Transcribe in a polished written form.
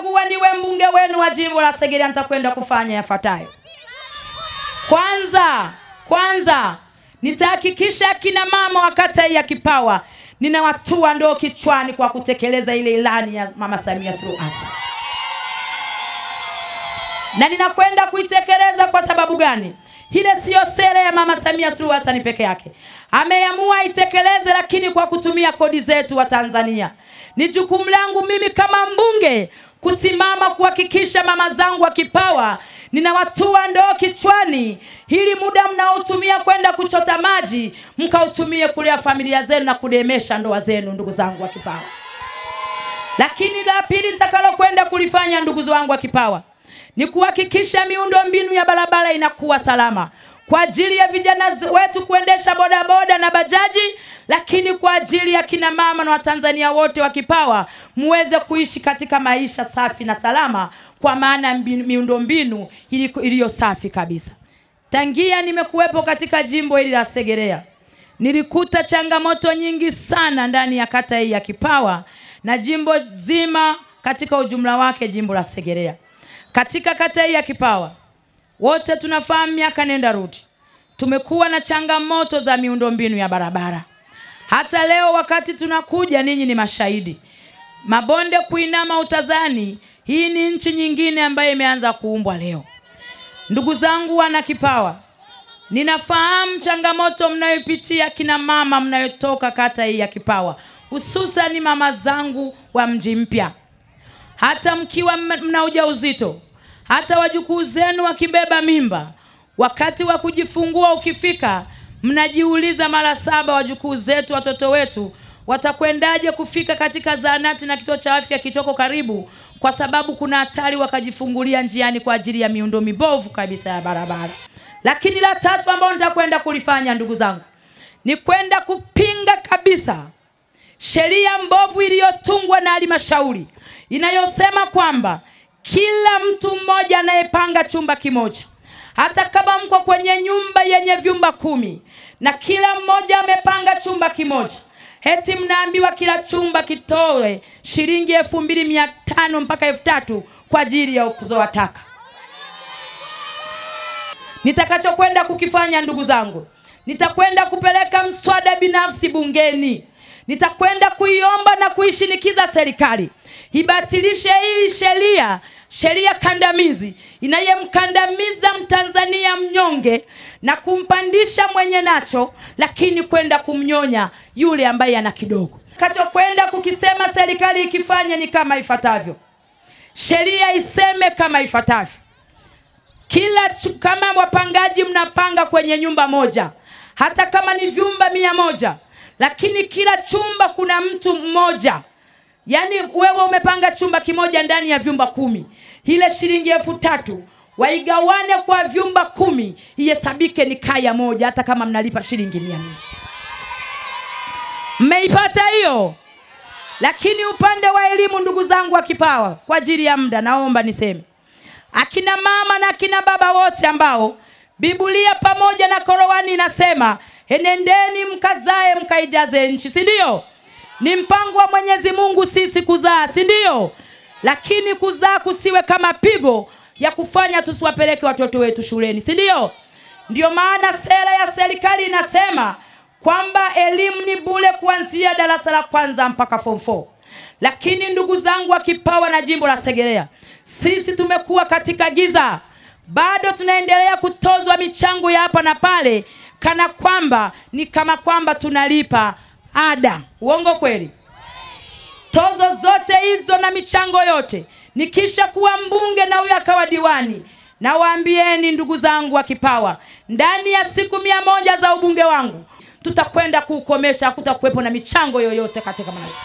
kunichagua niwe mbunge wenu wa jimbo la Segerea, nitakwenda kufanya yafuatayo. Kwanza nitahakikisha kina mama wa kata ya Kipawa ninawatua ndoo kichwani kwa kutekeleza ile ilani ya Mama Samia Suluhu Hassan. Na ninakwenda kuitekeleza kwa sababu gani? Ile sio sera ya Mama Samia Suluhu Hassan peke yake. Ameamua itekeleze, lakini kwa kutumia kodi zetu wa Tanzania. Ni jukumu langu mimi kama mbunge kusimama kuhakikisha mama zangu wa Kipawa ninawatua ndoo kichwani, ili muda mnaotumia kwenda kuchota maji mkautumie kulea familia zenu na kudemesha ndoa zenu, ndugu zangu wa Kipawa. Lakini la pili nitakalo kwenda kulifanya, ndugu zangu wa Kipawa, ni kuhakikisha miundombinu ya barabara inakuwa salama kwa ajili ya vijana wetu kuendesha bodaboda na bajaji, lakini kwa ajili ya kina mama na Watanzania wote wa Kipawa muweze kuishi katika maisha safi na salama, kwa maana miundombinu iliyo safi kabisa. Tangia nimekuwepo katika jimbo hili la Segerea, nilikuta changamoto nyingi sana ndani ya kata hii ya Kipawa na jimbo zima katika ujumla wake, jimbo la Segerea. Katika kata hii ya Kipawa wote tunafahamu, miaka nenda rudi tumekuwa na changamoto za miundombinu ya barabara. Hata leo wakati tunakuja, ninyi ni mashahidi, mabonde kuinama utazani, hii ni nchi nyingine ambayo imeanza kuumbwa leo. Ndugu zangu wana Kipawa, ninafahamu changamoto mnayopitia kina mama mnayotoka kata hii ya Kipawa, hususan mama zangu wa Mji Mpya. Hata mkiwa mna ujauzito, hata wajukuu zenu wakibeba mimba, wakati wa kujifungua ukifika, mnajiuliza mara 7 wajukuu zetu, watoto wetu watakwendaje kufika katika zahanati na kituo cha afya kitoko karibu, kwa sababu kuna hatari wakajifungulia njiani kwa ajili ya miundo mibovu kabisa ya barabara. Lakini la tatu ambalo nitakwenda kulifanya, ndugu zangu, ni kwenda kupinga kabisa sheria mbovu iliyotungwa na halmashauri inayosema kwamba kila mtu mmoja anayepanga chumba kimoja, hata kama mko kwenye nyumba yenye vyumba 10 na kila mmoja amepanga chumba kimoja, eti mnaambiwa kila chumba kitoe shilingi 2,500 mpaka 3,000 kwa ajili ya kuzoa taka. Nitakachokwenda kukifanya, ndugu zangu, nitakwenda kupeleka mswada binafsi bungeni. Nitakwenda kuiomba na kuishinikiza serikali ibatilishe hii sheria kandamizi inayemkandamiza Mtanzania mnyonge na kumpandisha mwenye nacho, lakini kwenda kumnyonya yule ambaye ana kidogo. Kachokwenda kukisema serikali ikifanya ni kama ifuatavyo. Sheria iseme kama ifuatavyo: kama wapangaji mnapanga kwenye nyumba moja, hata kama ni vyumba 100, lakini kila chumba kuna mtu mmoja, yani wewe umepanga chumba kimoja ndani ya vyumba 10, ile shilingi 3,000 waigawane kwa vyumba 10, ihesabike ni kaya moja, hata kama mnalipa shilingi 100. Mmeipata hiyo? Lakini upande wa elimu, ndugu zangu wa Kipawa, kwa ajili ya muda naomba niseme, akina mama na akina baba wote ambao Biblia pamoja na Qur'ani inasema enendeni mkazae mkaijaze nchi, si ndio? Ni mpango wa Mwenyezi Mungu sisi kuzaa, si ndio? Lakini kuzaa kusiwe kama pigo ya kufanya tusiwapeleke watoto wetu shuleni, si ndio? Ndio maana sera ya serikali inasema kwamba elimu ni bure kuanzia darasa la 1 mpaka form 4. Lakini ndugu zangu wa Kipawa na jimbo la Segerea, sisi tumekuwa katika giza. Bado tunaendelea kutozwa michango ya hapa na pale, kana kwamba tunalipa ada. Uongo kweli? Tozo zote hizo na michango yote, nikisha kuwa mbunge na huyu akawa diwani, na waambieni ndugu zangu wa Kipawa, ndani ya siku 100 za ubunge wangu tutakwenda kukomesha, hakutakuwepo na michango yoyote katika maisha.